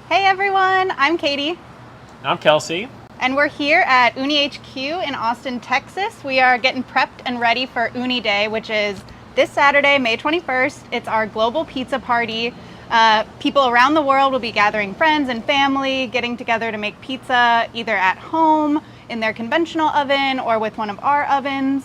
Hey everyone, I'm Katie. I'm Kelsey. And we're here at Ooni HQ in Austin, Texas. We are getting prepped and ready for Ooni Day, which is this Saturday, May 21st. It's our global pizza party. People around the world will be gathering friends and family, getting together to make pizza either at home, in their conventional oven, or with one of our ovens.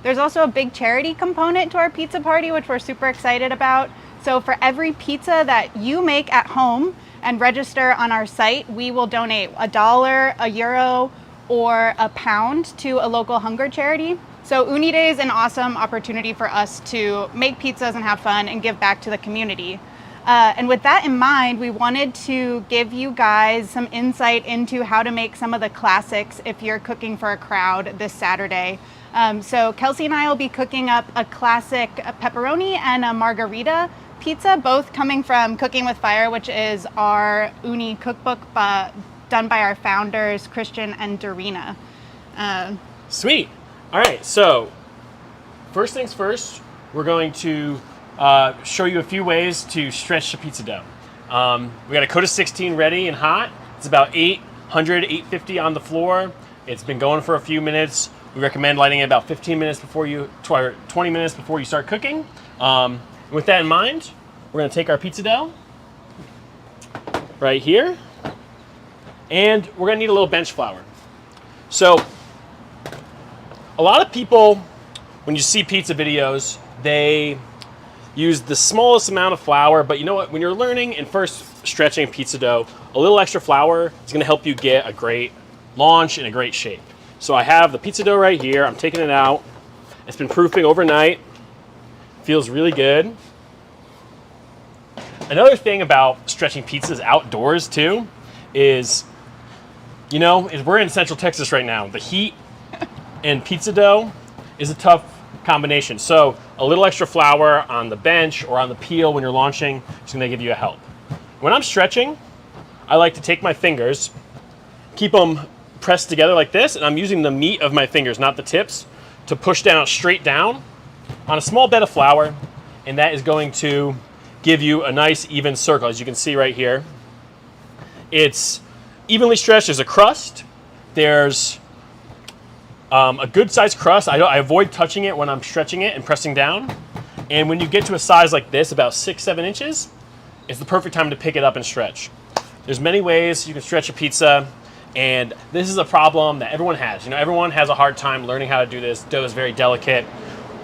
There's also a big charity component to our pizza party, which we're super excited about. So for every pizza that you make at home and register on our site, we will donate $1, €1, or £1 to a local hunger charity. So Ooni Day is an awesome opportunity for us to make pizzas and have fun and give back to the community. And with that in mind, we wanted to give you guys some insight into how to make some of the classics if you're cooking for a crowd this Saturday. So Kelsey and I will be cooking up a classic pepperoni and a margarita pizza, both coming from Cooking with Fire, which is our Ooni cookbook done by our founders, Christian and Dorina. Sweet. All right, so first things first, we're going to show you a few ways to stretch the pizza dough. We got a coat of 16 ready and hot. It's about 800, 850 on the floor. It's been going for a few minutes. We recommend lighting it about 15 minutes before 20 minutes before you start cooking. With that in mind, we're gonna take our pizza dough right here, and we're gonna need a little bench flour. So a lot of people, when you see pizza videos, they use the smallest amount of flour, but you know what? When you're learning and first stretching pizza dough, a little extra flour is gonna help you get a great launch and a great shape. So I have the pizza dough right here. I'm taking it out. It's been proofing overnight. Feels really good. Another thing about stretching pizzas outdoors too is, we're in Central Texas right now. The heat and pizza dough is a tough combination. So a little extra flour on the bench or on the peel when you're launching is going to give you a help. When I'm stretching, I like to take my fingers, keep them pressed together like this, and I'm using the meat of my fingers, not the tips, to push down straight down on a small bed of flour, and that is going to give you a nice even circle. As you can see right here, it's evenly stretched. There's a crust. There's a good sized crust. I avoid touching it when I'm stretching it and pressing down. And when you get to a size like this, about 6-7 inches, it's the perfect time to pick it up and stretch. There's many ways you can stretch a pizza, and this is a problem that everyone has. Everyone has a hard time learning how to do this. Dough is very delicate.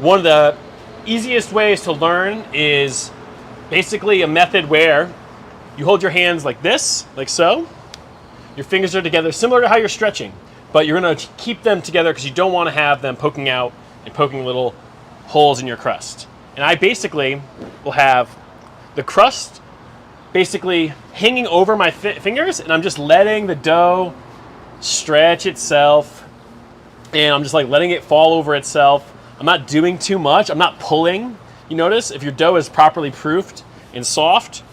One of the easiest ways to learn is basically a method where you hold your hands like this, like so. Your fingers are together, similar to how you're stretching, but you're going to keep them together because you don't want to have them poking out and poking little holes in your crust. And I basically will have the crust basically hanging over my fingers, and I'm just letting the dough stretch itself, and I'm just like letting it fall over itself. I'm not doing too much. I'm not pulling. You notice if your dough is properly proofed and soft,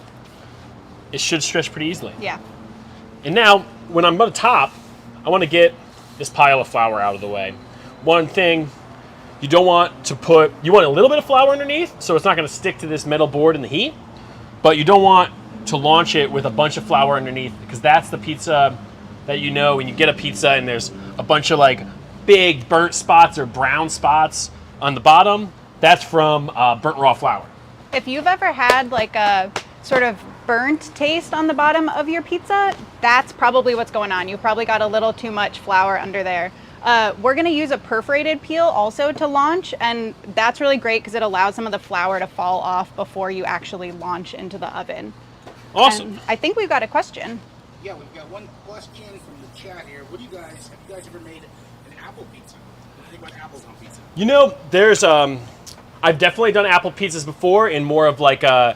it should stretch pretty easily. Yeah. And now, when I'm on top, I want to get this pile of flour out of the way. One thing you don't want to put, you want a little bit of flour underneath so it's not going to stick to this metal board in the heat, but you don't want to launch it with a bunch of flour underneath, because that's the pizza that when you get a pizza and there's a bunch of like big burnt spots or brown spots on the bottom, that's from burnt raw flour. If you've ever had like a sort of burnt taste on the bottom of your pizza, that's probably what's going on. You probably got a little too much flour under there. We're going to use a perforated peel also to launch, and that's really great because it allows some of the flour to fall off before you actually launch into the oven. Awesome. And I think we've got a question. Yeah, we've got one question from the chat here. Have you guys ever made an apple pizza? What do you think about apples on pizza? There's I've definitely done apple pizzas before in more of like a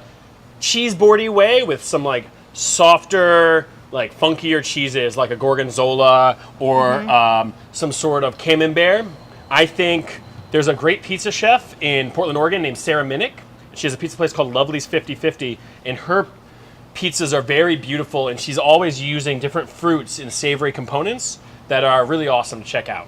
cheese boardy way with some like softer, like funkier cheeses like a gorgonzola or some sort of camembert. I think there's a great pizza chef in Portland, Oregon named Sarah Minnick. She has a pizza place called Lovely's 50/50, and her pizzas are very beautiful, and she's always using different fruits and savory components that are really awesome to check out.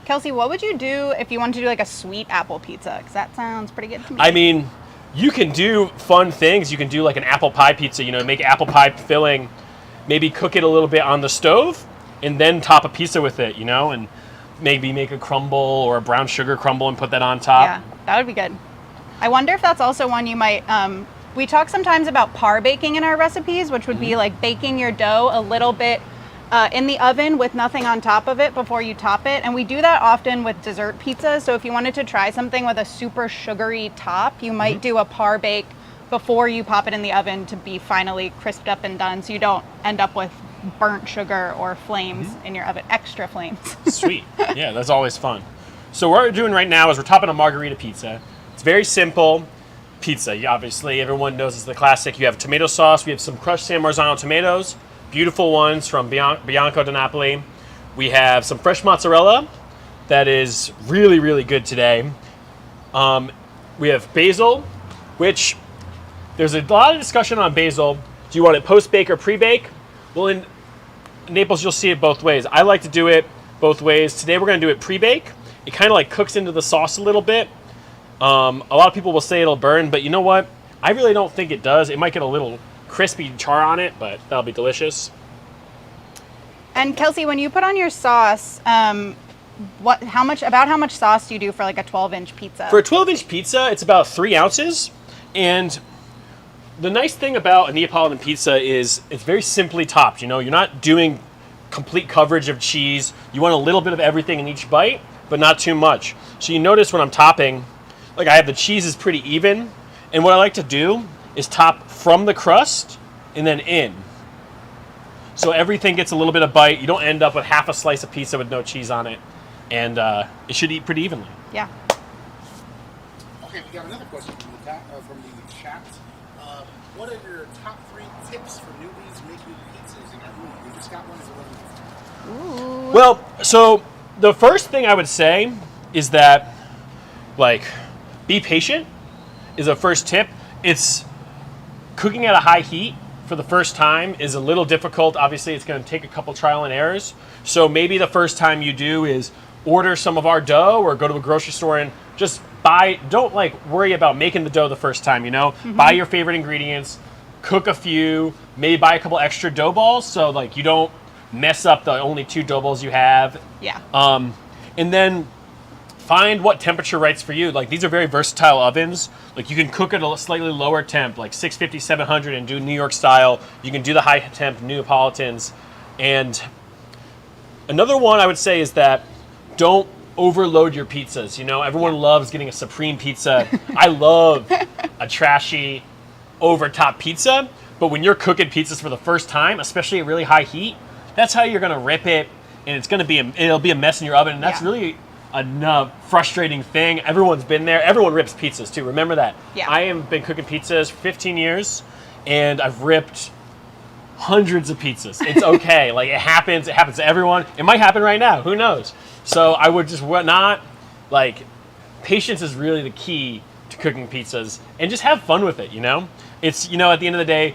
Kelsey, what would you do if you wanted to do like a sweet apple pizza? Because that sounds pretty good to me. I mean, you can do fun things. You can do like an apple pie pizza, make apple pie filling, maybe cook it a little bit on the stove, and then top a pizza with it, and maybe make a crumble or a brown sugar crumble and put that on top. Yeah, that would be good. I wonder if that's also one you might, we talk sometimes about par baking in our recipes, which would be like baking your dough a little bit in the oven with nothing on top of it before you top it. And we do that often with dessert pizzas. So if you wanted to try something with a super sugary top, you might do a par bake before you pop it in the oven to be finally crisped up and done, so you don't end up with burnt sugar or flames in your oven, extra flames. Sweet. Yeah, that's always fun. So what we're doing right now is we're topping a Margarita pizza. It's very simple pizza. Obviously, everyone knows it's the classic. You have tomato sauce. We have some crushed San Marzano tomatoes, beautiful ones from Bianco di Napoli. We have some fresh mozzarella that is really, really good today. We have basil, which there's a lot of discussion on basil. Do you want it post-bake or pre-bake? Well, in Naples, you'll see it both ways. I like to do it both ways. Today, we're going to do it pre-bake. It kind of like cooks into the sauce a little bit. A lot of people will say it'll burn, but you know what? I really don't think it does. It might get a little crispy char on it, but that'll be delicious. And Kelsey, when you put on your sauce, how much sauce do you do for like a 12-inch pizza? For a 12-inch pizza, it's about 3 ounces. And the nice thing about a Neapolitan pizza is it's very simply topped. You're not doing complete coverage of cheese. You want a little bit of everything in each bite, but not too much. So you notice when I'm topping, like I have the cheese is pretty even. And what I like to do is top from the crust and then in. So everything gets a little bit of bite. You don't end up with half a slice of pizza with no cheese on it. And it should eat pretty evenly. Yeah. Okay, we got another question from the chat. what are your top 3 tips for newbies making pizzas in our Ooni? We just got one as a Ooh. Well, so the first thing I would say is that, like, be patient is a first tip. It's cooking at a high heat for the first time is a little difficult. Obviously, it's going to take a couple trial and errors. So maybe the first time you do is order some of our dough or go to a grocery store and just buy. Don't like worry about making the dough the first time, you know? Buy your favorite ingredients, cook a few, maybe buy a couple extra dough balls so like you don't mess up the only 2 dough balls you have. Yeah. And then find what temperature writes for you. Like these are very versatile ovens. Like you can cook at a slightly lower temp, like 650, 700 and do New York style. You can do the high temp Neapolitans. And another one I would say is that don't overload your pizzas. You know, everyone loves getting a supreme pizza. I love a trashy over top pizza, but when you're cooking pizzas for the first time, especially at really high heat, that's how you're gonna rip it, and it's gonna be it'll be a mess in your oven, and that's really a frustrating thing. Everyone's been there. Everyone rips pizzas too. Remember that. Yeah. I have been cooking pizzas for 15 years, and I've ripped hundreds of pizzas. It's okay. Like it happens. It happens to everyone. It might happen right now. Who knows? So I would just not like. Patience is really the key to cooking pizzas, and just have fun with it. You know, it's at the end of the day,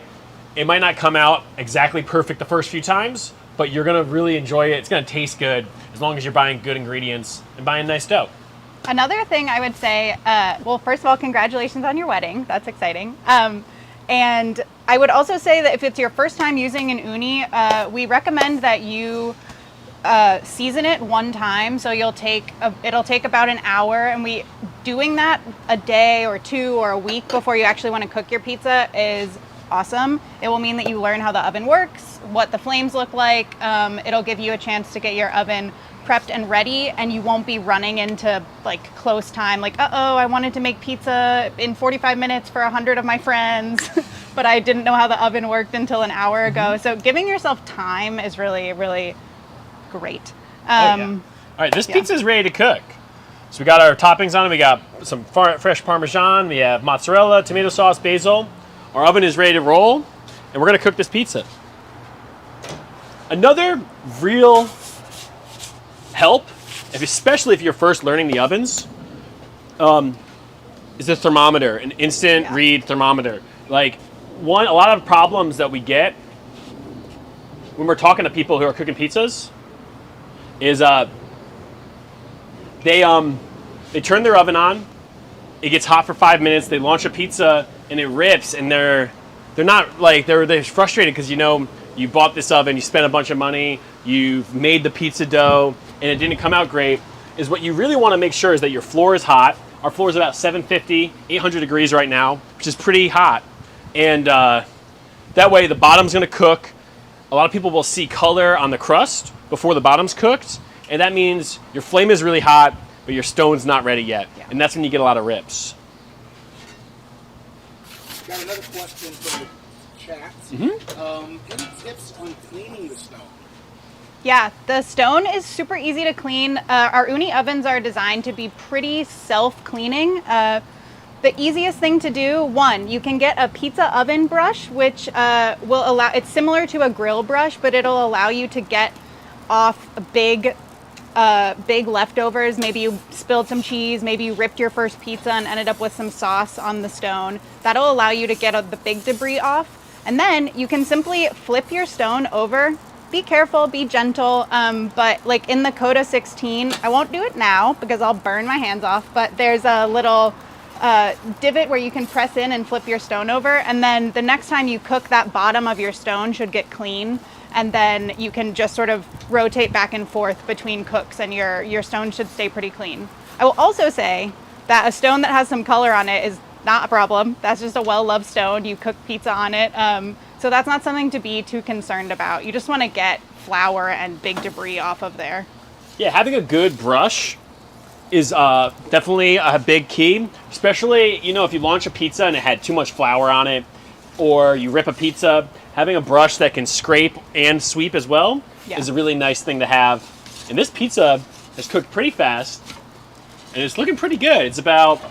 it might not come out exactly perfect the first few times, but you're gonna really enjoy it. It's gonna taste good as long as you're buying good ingredients and buying nice dough. Another thing I would say, well, first of all, congratulations on your wedding. That's exciting. And I would also say that if it's your first time using an Ooni, we recommend that you season it one time. So it'll take about an hour, and doing that a day or 2 or a week before you actually want to cook your pizza is awesome. It will mean that you learn how the oven works, what the flames look like. It'll give you a chance to get your oven prepped and ready, and you won't be running into like close time, like, uh-oh, I wanted to make pizza in 45 minutes for 100 of my friends, but I didn't know how the oven worked until an hour ago. So giving yourself time is really, really great. All right, this pizza is ready to cook. So we got our toppings on it. We got some fresh Parmesan. We have mozzarella, tomato sauce, basil. Our oven is ready to roll, and we're gonna cook this pizza. Another real help, especially if you're first learning the ovens, is the thermometer, an instant read thermometer. Like a lot of problems that we get when we're talking to people who are cooking pizzas is they turn their oven on, it gets hot for 5 minutes, they launch a pizza and it rips, and they're not like they're frustrated because you bought this oven, you spent a bunch of money, you've made the pizza dough, and it didn't come out great. Is what you really want to make sure is that your floor is hot. Our floor is about 750, 800 degrees right now, which is pretty hot. And that way the bottom's going to cook. A lot of people will see color on the crust before the bottom's cooked, and that means your flame is really hot, but your stone's not ready yet. Yeah. And that's when you get a lot of rips. Got another question from the chat. Any tips on cleaning the stone? Yeah, the stone is super easy to clean. Our Ooni ovens are designed to be pretty self-cleaning. The easiest thing to do, one, you can get a pizza oven brush, which will allow, it's similar to a grill brush, but it'll allow you to get off big leftovers. Maybe you spilled some cheese, maybe you ripped your first pizza and ended up with some sauce on the stone. That'll allow you to get the big debris off. And then you can simply flip your stone over. Be careful, be gentle, but like in the Coda 16, I won't do it now because I'll burn my hands off, but there's a little divot where you can press in and flip your stone over, and then the next time you cook, that bottom of your stone should get clean, and then you can just sort of rotate back and forth between cooks, and your stone should stay pretty clean. I will also say that a stone that has some color on it is not a problem. That's just a well-loved stone. You cook pizza on it. So that's not something to be too concerned about. You just want to get flour and big debris off of there. Yeah, having a good brush is definitely a big key, especially, if you launch a pizza and it had too much flour on it, or you rip a pizza, having a brush that can scrape and sweep as well is a really nice thing to have. And this pizza has cooked pretty fast, and it's looking pretty good. It's about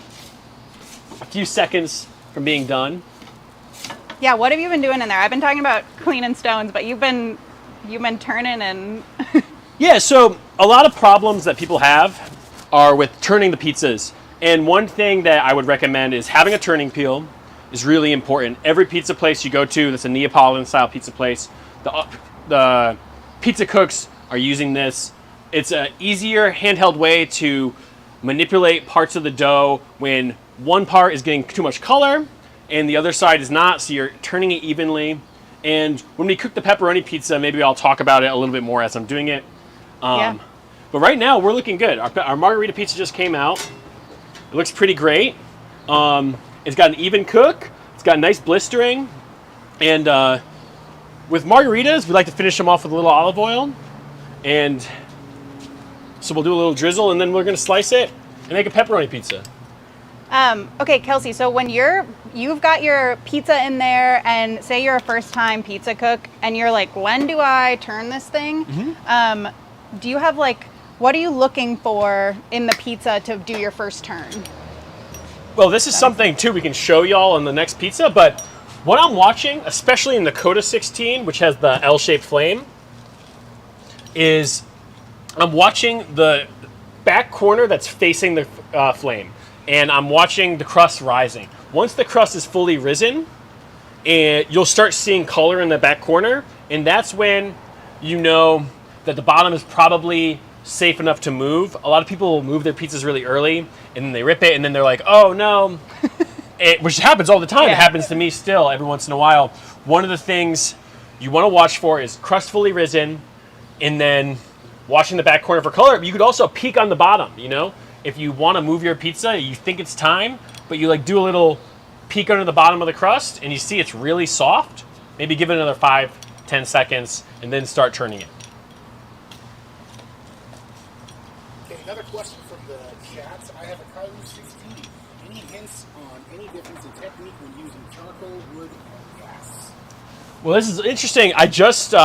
a few seconds from being done. Yeah, what have you been doing in there? I've been talking about cleaning stones, but you've been turning and Yeah, so a lot of problems that people have are with turning the pizzas. And one thing that I would recommend is having a turning peel is really important. Every pizza place you go to that's a Neapolitan style pizza place, the pizza cooks are using this. It's an easier handheld way to manipulate parts of the dough when one part is getting too much color and the other side is not, so you're turning it evenly. And when we cook the pepperoni pizza, maybe I'll talk about it a little bit more as I'm doing it. yeah. But right now, we're looking good. Our Margarita pizza just came out. It looks pretty great. It's got an even cook. It's got nice blistering. And with margaritas, we like to finish them off with a little olive oil. And so we'll do a little drizzle, and then we're going to slice it and make a pepperoni pizza. Okay, Kelsey, so when you've got your pizza in there and say you're a first-time pizza cook and you're like, when do I turn this thing? Do you have what are you looking for in the pizza to do your first turn? Well, this is something, too, we can show y'all in the next pizza, but what I'm watching, especially in the Coda 16, which has the L-shaped flame, is I'm watching the back corner that's facing the flame, and I'm watching the crust rising. Once the crust is fully risen, and you'll start seeing color in the back corner, and that's when you know that the bottom is probably safe enough to move. A lot of people will move their pizzas really early, and then they rip it, and then they're like, oh no. Which happens all the time. Yeah. It happens to me still every once in a while. One of the things you want to watch for is crust fully risen, and then watching the back corner for color. You could also peek on the bottom, If you want to move your pizza, you think it's time, but you do a little peek under the bottom of the crust, and you see it's really soft. Maybe give it another 5-10 seconds, and then start turning it. Okay, another question from the chat. I have a Coda 16. Any hints on any difference in technique when using charcoal, wood, or gas? Well, this is interesting. I just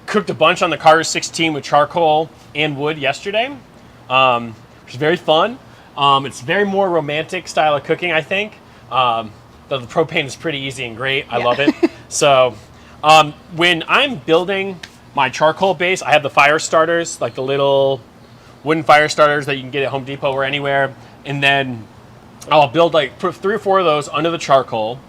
cooked a bunch on the Coda 16 with charcoal and wood yesterday, which is very fun. It's very more romantic style of cooking, I think. The propane is pretty easy and great. I love it. So when I'm building my charcoal base, I have the fire starters, like the little wooden fire starters that you can get at Home Depot or anywhere. And then I'll build put 3 or 4 of those under the charcoal.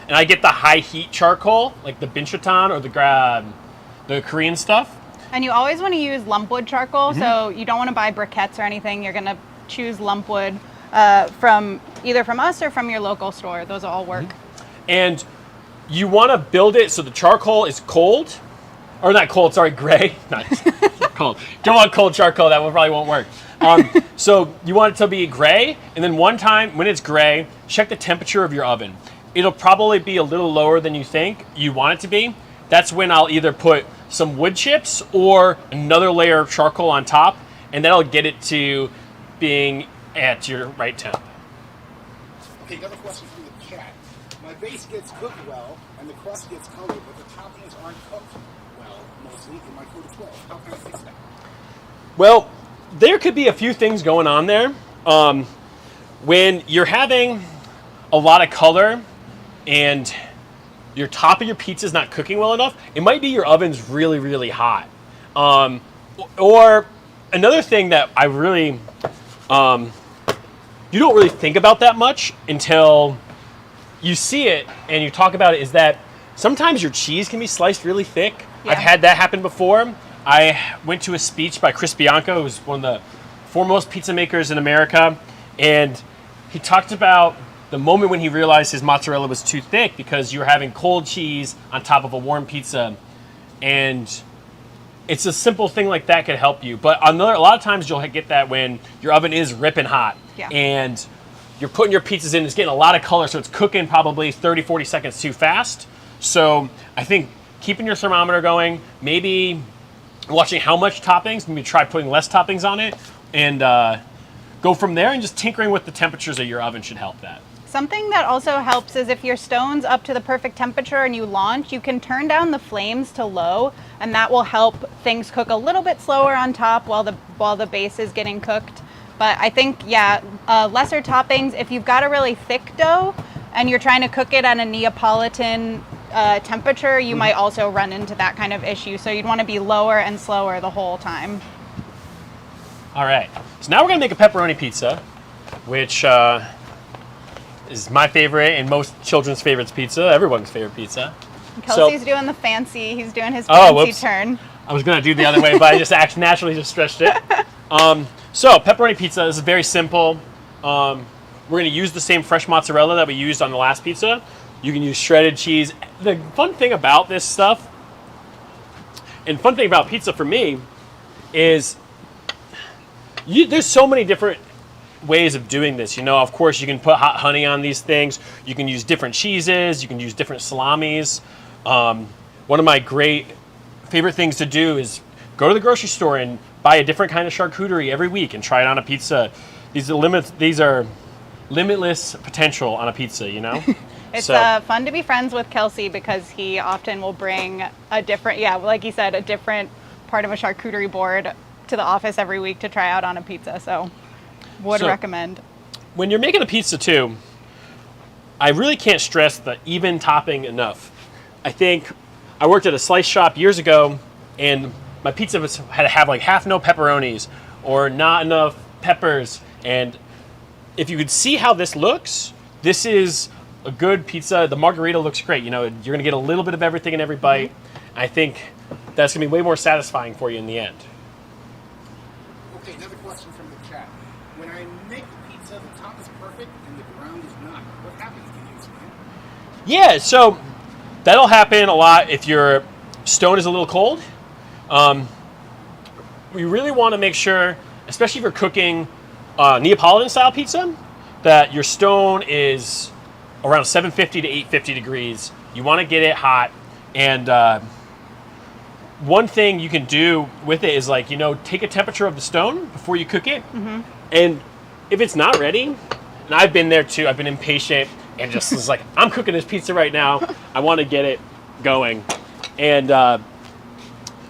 And I get the high heat charcoal, like the Binchotan or the Korean stuff. And you always want to use lumpwood charcoal, so you don't want to buy briquettes or anything. You're going to choose lumpwood from either from us or from your local store. Those all work. And you want to build it so the charcoal is cold, or not cold, sorry, gray. Not cold. Don't want cold charcoal, that one probably won't work. So you want it to be gray, and then one time when it's gray, check the temperature of your oven. It'll probably be a little lower than you think you want it to be. That's when I'll either put some wood chips or another layer of charcoal on top, and that'll get it to being at your right temp. Okay, another question from the chat. My base gets cooked well, and the crust gets colored, but the toppings aren't cooked well, mostly, in my Coda 12. How can I fix that? Well, there could be a few things going on there. When you're having a lot of color and your top of your pizza is not cooking well enough, it might be your oven's really, really hot. Or another thing that I really, you don't really think about that much until you see it and you talk about it, is that sometimes your cheese can be sliced really thick. Yeah. I've had that happen before. I went to a speech by Chris Bianco, who's one of the foremost pizza makers in America, and he talked about the moment when he realized his mozzarella was too thick because you were having cold cheese on top of a warm pizza. And it's a simple thing like that could help you. But a lot of times you'll get that when your oven is ripping hot. Yeah. And you're putting your pizzas in, it's getting a lot of color, so it's cooking probably 30, 40 seconds too fast. So I think keeping your thermometer going, maybe watching how much toppings, maybe try putting less toppings on it, and go from there, and just tinkering with the temperatures of your oven should help that. Something that also helps is if your stone's up to the perfect temperature and you launch, you can turn down the flames to low, and that will help things cook a little bit slower on top while the base is getting cooked. But I think, lesser toppings. If you've got a really thick dough and you're trying to cook it at a Neapolitan temperature, you might also run into that kind of issue. So you'd want to be lower and slower the whole time. All right, so now we're gonna make a pepperoni pizza, which is my favorite and most children's favorites pizza, everyone's favorite pizza. Kelsey's doing the fancy, he's doing his Oh, fancy whoops. turn. I was gonna do the other way, but I just naturally just stretched it. So pepperoni pizza, this is very simple. We're gonna use the same fresh mozzarella that we used on the last pizza. You can use shredded cheese. The fun thing about this stuff, and fun thing about pizza for me, is there's so many different ways of doing this. You know, of course, you can put hot honey on these things. You can use different cheeses. You can use different salamis. One of my great favorite things to do is go to the grocery store and buy a different kind of charcuterie every week and try it on a pizza. These are limitless potential on a pizza, you know? It's fun to be friends with Kelsey because he often will bring a different, like he said, a different part of a charcuterie board to the office every week to try out on a pizza. So would recommend. When you're making a pizza too, I really can't stress the even topping enough. I think I worked at a slice shop years ago, and my pizza had to have like half no pepperonis or not enough peppers. And if you could see how this looks, this is a good pizza. The Margarita looks great. You know, you're going to get a little bit of everything in every bite. I think that's going to be way more satisfying for you in the end. Okay, another question from the chat. When I make the pizza, the top is perfect and the ground is not. What happens? Can you explain? Yeah, so that'll happen a lot if your stone is a little cold. We really want to make sure, especially if you're cooking Neapolitan style pizza, that your stone is around 750 to 850 degrees. You want to get it hot. And one thing you can do with it is, like, you know, take a temperature of the stone before you cook it. And if it's not ready, and I've been there too, I've been impatient and just was like, I'm cooking this pizza right now. I want to get it going. And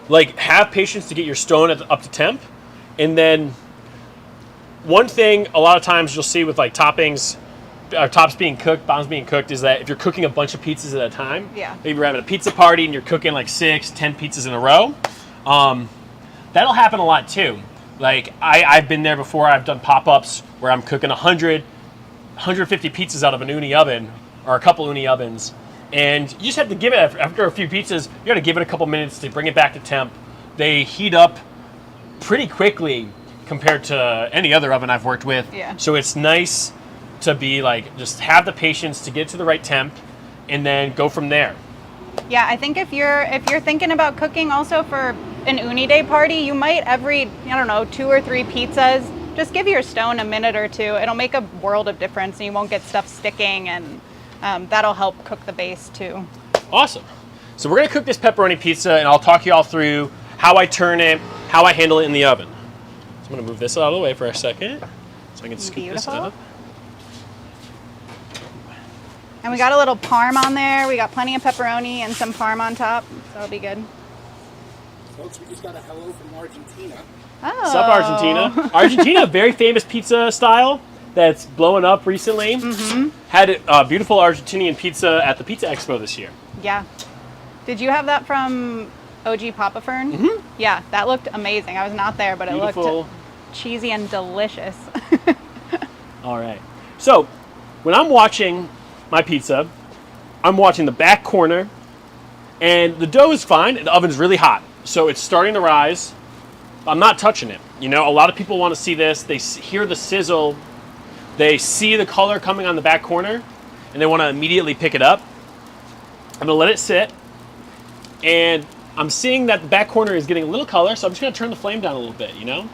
like, have patience to get your stone up to temp. And then one thing a lot of times you'll see with like toppings, or tops being cooked, bottoms being cooked, is that if you're cooking a bunch of pizzas at a time, maybe you're having a pizza party and you're cooking like 6, 10 pizzas in a row, that'll happen a lot too. Like, I've been there before. I've done pop-ups where I'm cooking 100, 150 pizzas out of an Ooni oven, or a couple Ooni ovens, and you just have to give it, after a few pizzas, you got to give it a couple minutes to bring it back to temp. They heat up pretty quickly compared to any other oven I've worked with. So it's nice to be like, just have the patience to get to the right temp and then go from there. Yeah, I think if you're thinking about cooking also for an Ooni Day party, you might every, 2 or 3 pizzas, just give your stone a minute or two. It'll make a world of difference and you won't get stuff sticking, and that'll help cook the base too. Awesome. So we're gonna cook this pepperoni pizza, and I'll talk you all through how I turn it, how I handle it in the oven. So I'm gonna move this out of the way for a second so I can scoop this up. And we got a little parm on there. We got plenty of pepperoni and some parm on top, so it'll be good. Folks, we just got a hello from Argentina. Oh. What's up, Argentina? Argentina, very famous pizza style that's blowing up recently. Had a beautiful Argentinian pizza at the Pizza Expo this year. Yeah. Did you have that from OG Papa Fern? Yeah, that looked amazing. I was not there, but Beautiful. It looked cheesy and delicious. All right. So when I'm watching my pizza, I'm watching the back corner, and the dough is fine, and the oven's really hot. So it's starting to rise. I'm not touching it. You know, a lot of people want to see this. They hear the sizzle. They see the color coming on the back corner, and they want to immediately pick it up. I'm going to let it sit, and I'm seeing that the back corner is getting a little color, so I'm just going to turn the flame down a little bit, you know?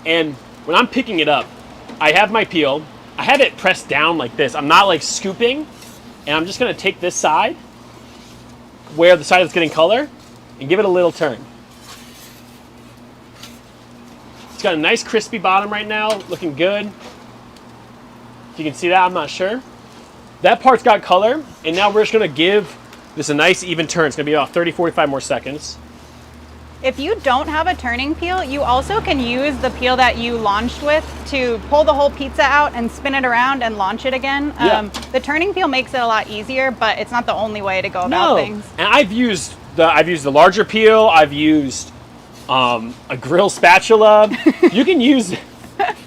And when I'm picking it up, I have my peel. I have it pressed down like this. I'm not like scooping, and I'm just going to take this side, where the side that's getting color, and give it a little turn. It's got a nice crispy bottom right now, looking good. If you can see that, I'm not sure. That part's got color, and now we're just gonna give this a nice even turn. It's gonna be about 30, 45 more seconds. If you don't have a turning peel, you also can use the peel that you launched with to pull the whole pizza out and spin it around and launch it again. Yeah. The turning peel makes it a lot easier, but it's not the only way to go about things. And I've used the larger peel. I've used a grill spatula. You can use,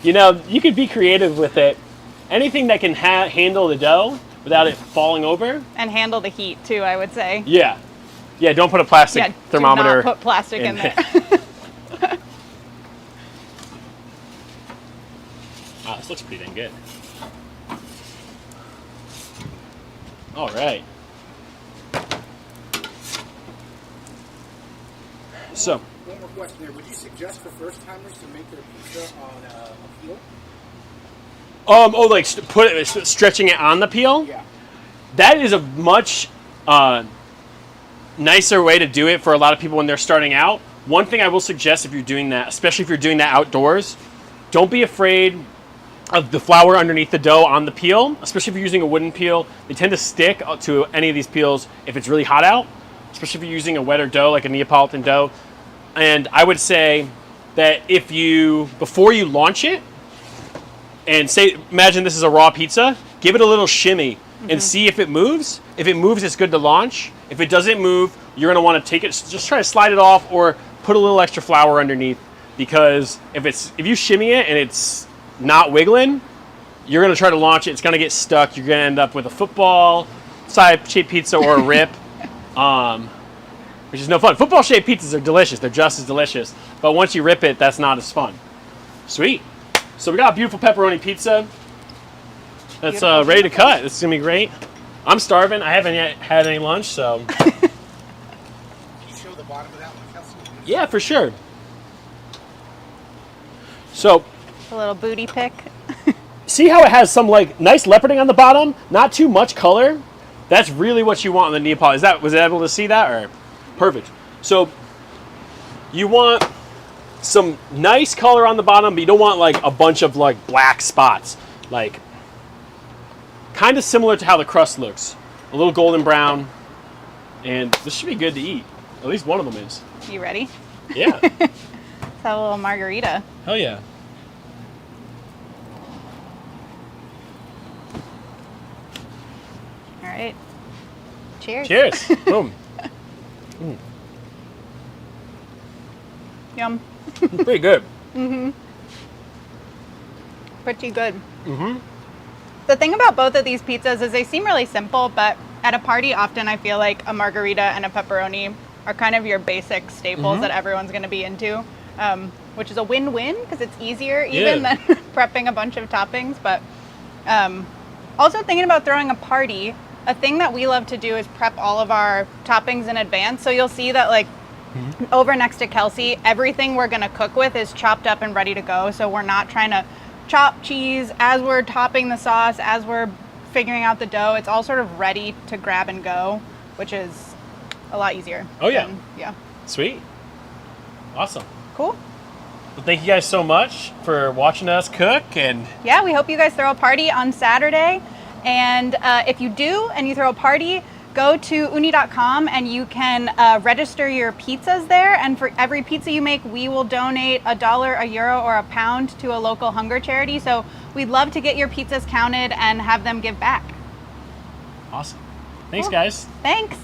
you can be creative with it. Anything that can handle the dough without it falling over. And handle the heat too, I would say. Yeah. Yeah, don't put a plastic thermometer. Do not put plastic in there. Wow, this looks pretty dang good. All right. So. One more question there. Would you suggest for first timers to make their pizza on a peel? Like stretching it on the peel? Yeah. That is a much nicer way to do it for a lot of people when they're starting out. One thing I will suggest if you're doing that, especially if you're doing that outdoors, don't be afraid of the flour underneath the dough on the peel, especially if you're using a wooden peel. They tend to stick to any of these peels if it's really hot out, especially if you're using a wetter dough like a Neapolitan dough. And I would say that before you launch it, and imagine this is a raw pizza, give it a little shimmy and see if it moves. If it moves, it's good to launch. If it doesn't move, you're gonna wanna take it, just try to slide it off or put a little extra flour underneath, because if you shimmy it and it's not wiggling, you're gonna try to launch it, it's gonna get stuck. You're gonna end up with a football shaped pizza or a rip, which is no fun. Football shaped pizzas are delicious, they're just as delicious, but once you rip it, that's not as fun. Sweet. So we got a beautiful pepperoni pizza that's ready to cut. This is gonna be great. I'm starving. I haven't yet had any lunch, so. Can you show the bottom of that one, Kelsey? Yeah, for sure. So, A little booty pick. see how it has some nice leoparding on the bottom? Not too much color. That's really what you want on the Neapolitan. Was it able to see that? Or perfect. So you want some nice color on the bottom, but you don't want a bunch of black spots. Kind of similar to how the crust looks. A little golden brown. And this should be good to eat. At least one of them is. You ready? Yeah. Let's have a little margarita. Hell yeah. All right. Cheers. Cheers. Boom. Yum. Pretty good. Pretty good. The thing about both of these pizzas is they seem really simple, but at a party, often I feel like a margarita and a pepperoni are kind of your basic staples that everyone's going to be into, which is a win-win because it's easier even than prepping a bunch of toppings. But also thinking about throwing a party, a thing that we love to do is prep all of our toppings in advance. So you'll see that over next to Kelsey, everything we're going to cook with is chopped up and ready to go. So we're not trying to chop cheese as we're topping the sauce, as we're figuring out the dough. It's all sort of ready to grab and go, which is a lot easier. Oh, yeah. Yeah. Sweet. Awesome. Cool. Well, thank you guys so much for watching us cook. And yeah, we hope you guys throw a party on Saturday. And if you do and you throw a party, go to Ooni.com and you can register your pizzas there. And for every pizza you make, we will donate $1, €1, or £1 to a local hunger charity. So we'd love to get your pizzas counted and have them give back. awesome. Thanks, guys. Thanks.